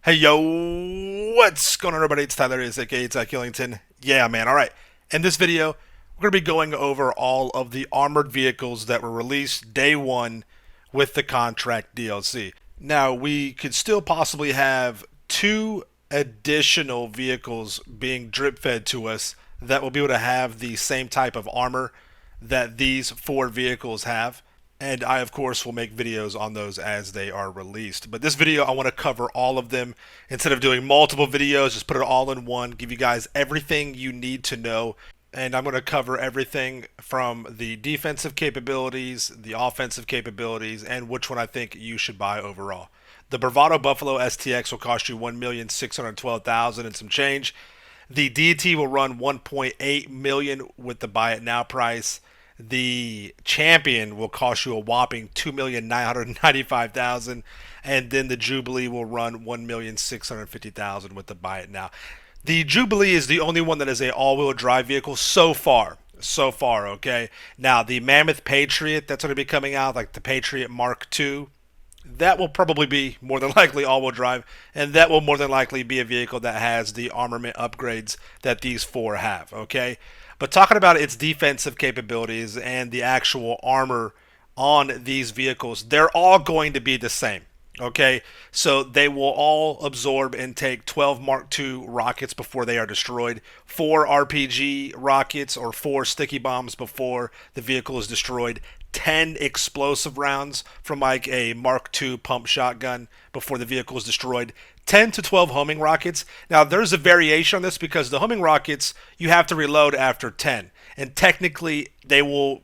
Hey yo, what's going on everybody? It's Tyler, aka Ty Killington. Yeah man, alright. In this video, we're going to be going over all of the armored vehicles that were released day one with the contract DLC. Now, we could still possibly have two additional vehicles being drip fed to us that will be able to have the same type of armor that these four vehicles have. And I, of course, will make videos on those as they are released. But this video, I want to cover all of them. Instead of doing multiple videos, just put it all in one, give you guys everything you need to know. And I'm going to cover everything from the defensive capabilities, the offensive capabilities, and which one I think you should buy overall. The Bravado Buffalo STX will cost you $1,612,000 and some change. The Deity will run 1.8 million with the buy it now price. The Champion will cost you a whopping 2,995,000, and then the Jubilee will run 1,650,000 with the buy it now. The Jubilee is the only one that is a all-wheel drive vehicle so far. So far, okay. Now the Mammoth Patriot that's going to be coming out, like the Patriot Mark II, that will probably be more than likely all-wheel drive, and that will more than likely be a vehicle that has the armament upgrades that these four have, okay? But talking about its defensive capabilities and the actual armor on these vehicles, they're all going to be the same. Okay, so they will all absorb and take 12 Mark II rockets before they are destroyed, 4 RPG rockets or 4 sticky bombs before the vehicle is destroyed, 10 explosive rounds from like a Mark II pump shotgun before the vehicle is destroyed, 10 to 12 homing rockets. Now, there's a variation on this because the homing rockets, you have to reload after 10, and technically they will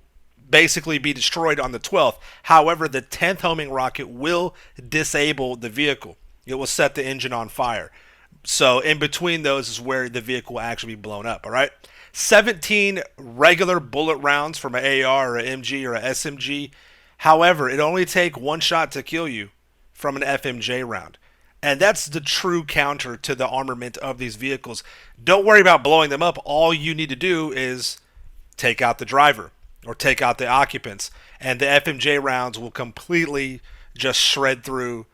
basically be destroyed on the 12th. However, the 10th homing rocket will disable the vehicle. It will set the engine on fire. So in between those is where the vehicle will actually be blown up, all right? 17 regular bullet rounds from an AR or an MG or an SMG. However, it only take one shot to kill you from an FMJ round. And that's the true counter to the armament of these vehicles. Don't worry about blowing them up. All you need to do is take out the driver or take out the occupants, and the FMJ rounds will completely just shred through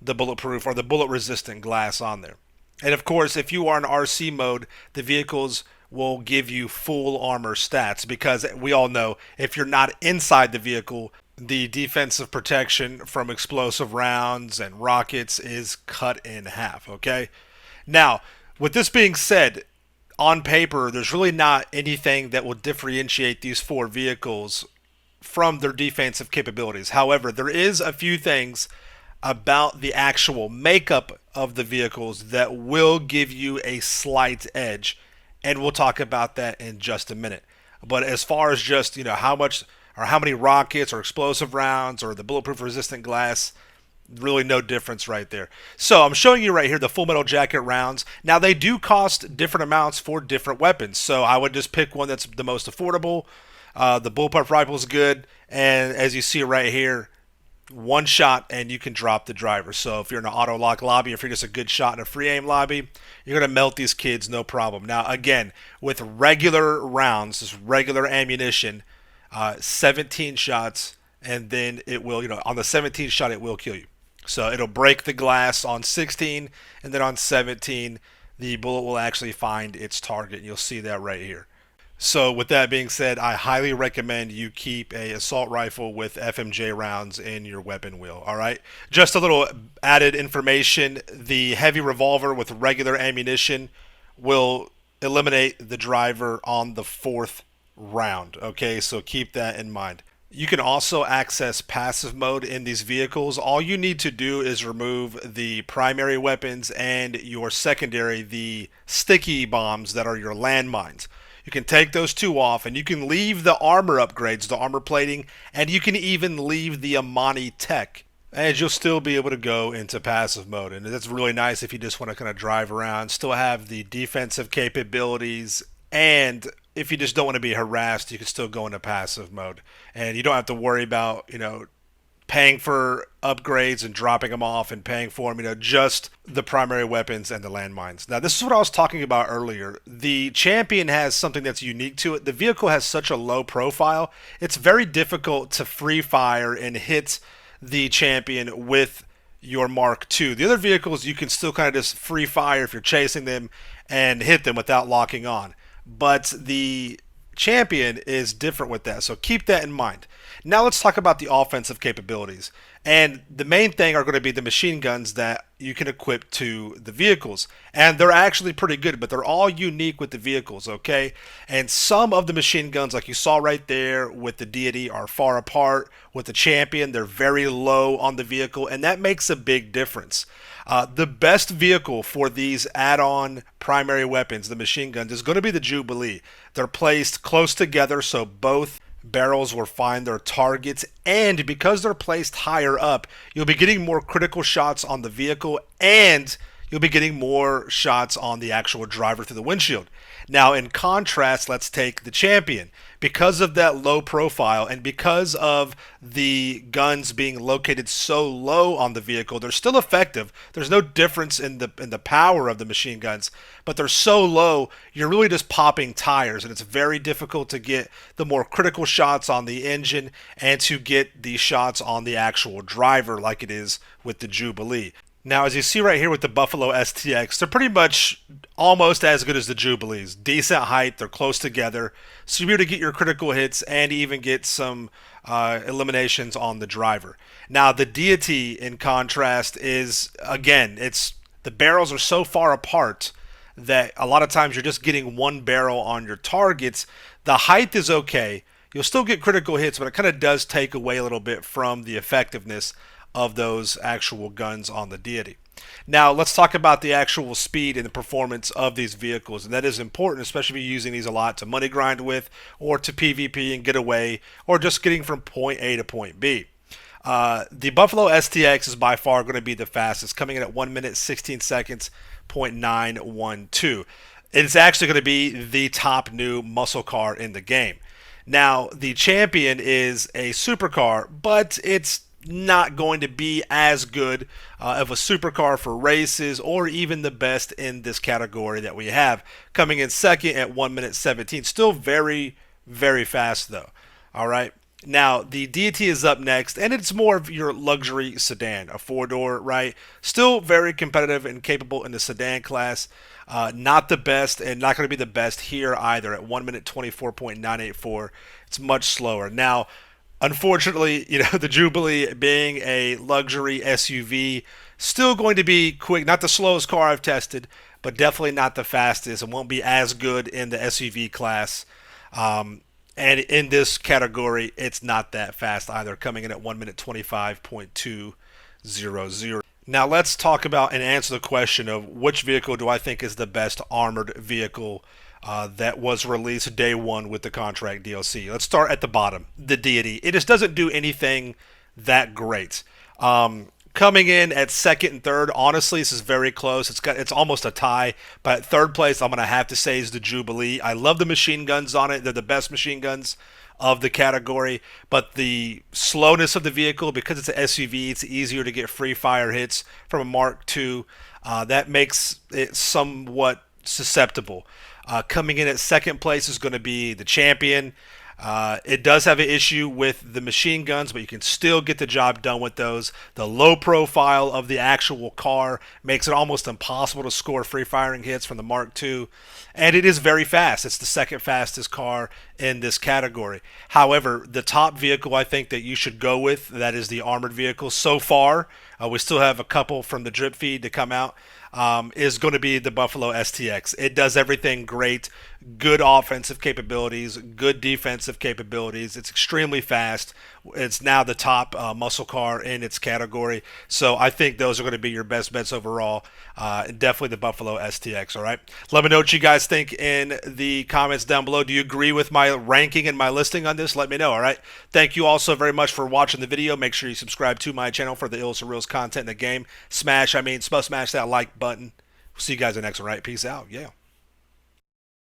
the bulletproof or the bullet resistant glass on there. And of course, if you are in RC mode, the vehicles will give you full armor stats because we all know if you're not inside the vehicle, the defensive protection from explosive rounds and rockets is cut in half, okay? Now, with this being said, on paper, there's really not anything that will differentiate these four vehicles from their defensive capabilities. However, there is a few things about the actual makeup of the vehicles that will give you a slight edge, and we'll talk about that in just a minute. But as far as just, how much or how many rockets or explosive rounds or the bulletproof resistant glass, really no difference right there. So I'm showing you right here the Full Metal Jacket rounds. Now they do cost different amounts for different weapons, so I would just pick one that's the most affordable. The bullpup rifle is good, and as you see right here, one shot and you can drop the driver. So if you're in an auto lock lobby, if you're just a good shot in a free aim lobby, you're gonna melt these kids no problem. Now again, with regular rounds, just regular ammunition, 17 shots, and then it will, on the 17th shot it will kill you. So it'll break the glass on 16, and then on 17, the bullet will actually find its target. You'll see that right here. So with that being said, I highly recommend you keep a assault rifle with FMJ rounds in your weapon wheel, all right? Just a little added information, the heavy revolver with regular ammunition will eliminate the driver on the 4th round, okay? So keep that in mind. You can also access passive mode in these vehicles. All you need to do is remove the primary weapons and your secondary, the sticky bombs that are your landmines. You can take those two off, and you can leave the armor upgrades, the armor plating, and you can even leave the Amani tech, and you'll still be able to go into passive mode. And that's really nice if you just want to kind of drive around, still have the defensive capabilities, and if you just don't want to be harassed, you can still go into passive mode. And you don't have to worry about, paying for upgrades and dropping them off and paying for them, just the primary weapons and the landmines. Now, this is what I was talking about earlier. The Champion has something that's unique to it. The vehicle has such a low profile, it's very difficult to free fire and hit the Champion with your Mark II. The other vehicles you can still kind of just free fire if you're chasing them and hit them without locking on. But the Champion is different with that, so keep that in mind. Now let's talk about the offensive capabilities. And the main thing are going to be the machine guns that you can equip to the vehicles. And they're actually pretty good, but they're all unique with the vehicles, okay? And some of the machine guns, like you saw right there with the Deity, are far apart. With the Champion, they're very low on the vehicle, and that makes a big difference. The best vehicle for these add-on primary weapons, the machine guns, is going to be the Jubilee. They're placed close together, so both barrels will find their targets, and because they're placed higher up, you'll be getting more critical shots on the vehicle, and you'll be getting more shots on the actual driver through the windshield. Now, in contrast, let's take the Champion. Because of that low profile and because of the guns being located so low on the vehicle, they're still effective. There's no difference in the power of the machine guns, but they're so low, you're really just popping tires, and it's very difficult to get the more critical shots on the engine and to get the shots on the actual driver like it is with the Jubilee. Now, as you see right here with the Buffalo STX, they're pretty much almost as good as the Jubilees. Decent height, they're close together, so you're able to get your critical hits and even get some eliminations on the driver. Now, the Deity, in contrast, is, again, it's the barrels are so far apart that a lot of times you're just getting one barrel on your targets. The height is okay. You'll still get critical hits, but it kind of does take away a little bit from the effectiveness of those actual guns on the Deity. Now, let's talk about the actual speed and the performance of these vehicles, and that is important, especially if you're using these a lot to money grind with, or to PvP and get away, or just getting from point A to point B. The Buffalo STX is by far going to be the fastest, coming in at 1 minute 16 seconds, 0.912. It's actually going to be the top new muscle car in the game. Now, the Champion is a supercar, but it's not going to be as good of a supercar for races or even the best in this category that we have. Coming in second at 1 minute 17. Still very, very fast though. All right. Now, the Deity is up next, and it's more of your luxury sedan, a four-door, right? Still very competitive and capable in the sedan class. Not the best, and not going to be the best here either at 1 minute 24.984. It's much slower. Now, unfortunately, the Jubilee being a luxury SUV, still going to be quick. Not the slowest car I've tested, but definitely not the fastest. It won't be as good in the SUV class. And in this category, it's not that fast either, coming in at 1 minute 25.200. Now let's talk about and answer the question of which vehicle do I think is the best armored vehicle that was released day one with the contract DLC. Let's start at the bottom, the Deity. It just doesn't do anything that great. Coming in at second and third, honestly, this is very close. It's almost a tie. But third place, I'm going to have to say, is the Jubilee. I love the machine guns on it. They're the best machine guns of the category. But the slowness of the vehicle, because it's an SUV, it's easier to get free fire hits from a Mark II. That makes it somewhat susceptible. Coming in at second place is going to be the Champion. It does have an issue with the machine guns, but you can still get the job done with those. The low profile of the actual car makes it almost impossible to score free firing hits from the Mark II. And it is very fast. It's the second fastest car in this category. However, the top vehicle I think that you should go with, that is the armored vehicle so far, we still have a couple from the drip feed to come out, is going to be the Buffalo STX. It does everything great. Good offensive capabilities, good defensive capabilities. It's extremely fast. It's now the top muscle car in its category. So I think those are going to be your best bets overall. Definitely the Buffalo STX, all right? Let me know what you guys think in the comments down below. Do you agree with my ranking and my listing on this? Let me know, all right? Thank you all so very much for watching the video. Make sure you subscribe to my channel for the Ills and Reels content in the game. Smash that like button. See you guys in the next one, right? Peace out. Yeah.